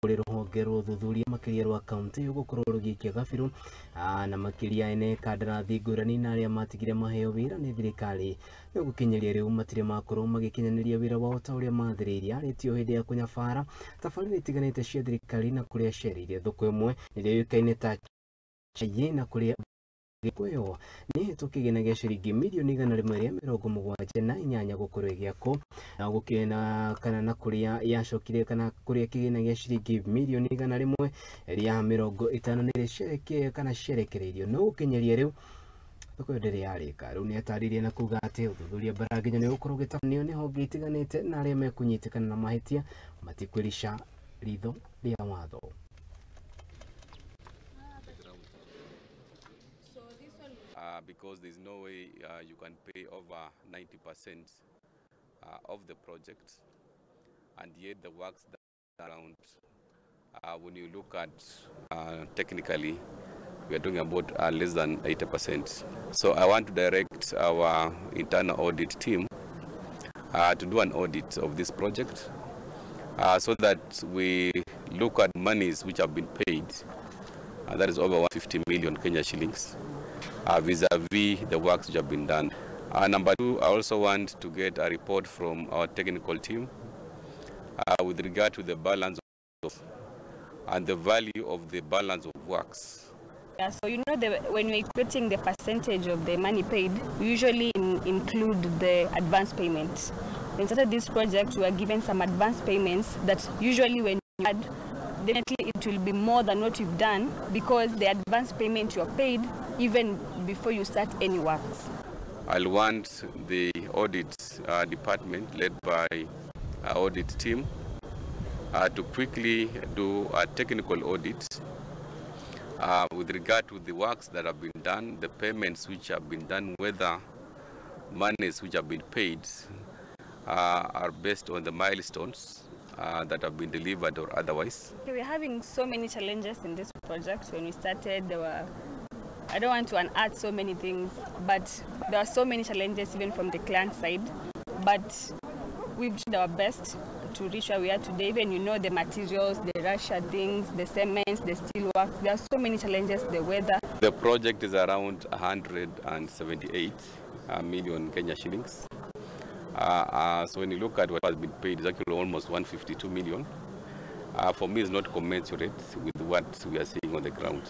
kuri ruhonge rwa uthuthuria makiria rwa kaunty ugukorwo rugikia gabiru na makiria ene Kandarathi ngurani na aria matigire maheo wira ni thirikari ni gukinyeria riu matire makorwo magikinyaniria wira wao ta uria mathiriire aritio hindi ya kunyabara tabarĩra itiganĩte cia thirikari na kuria ciaririe thoko imwe nirio yukaine ta Sichirayi na kuria Kuyo ni tukigina gya ciringi millioni 178 gukorwo giako na gukena kana na kuria yacokire kana kuria kigina gya ciringi millioni 150 nire cereke kana cerekereirio no gukinyeria riu thoko ndiri yarika riu ni ataririe na kuga ati uthuthuria baraginya ni gukorwo gitabanio ni honge itiganite na aria mekunyitikana na mahitia matikwirisha ritho ria watho. Because there's no way you can pay over 90% of the project, and yet the works that are around, when you look at technically, we are talking about less than 80%. So I want to direct our internal audit team to do an audit of this project so that we look at monies which have been paid, that is over 150 million Kenya shillings, vis-a-vis the works which have been done. Number two, I also want to get a report from our technical team with regard to the balance of and the value of the balance of works. Yeah, so you know when we're quoting the percentage of the money paid, we usually include the advance payments. When we started this project, we were given some advance payments that usually when you add, definitely it will be more than what you've done because the advance payment you are paid even before you start any works. I'll want the audit department led by our audit team to quickly do a technical audit with regard to the works that have been done, the payments which have been done, whether monies which have been paid are based on the milestones that have been delivered or otherwise. Okay, we're having so many challenges in this project. When we started, there were, I don't want to unearth so many things, but there are so many challenges even from the client side. But we've tried our best to reach where we are today. Even you know the materials, the Russia things, the cements, the steel works. There are so many challenges, the weather. The project is around 178 million Kenya shillings. So when you look at what has been paid, it's actually almost 152 million. For me, it's not commensurate with what we are seeing on the ground.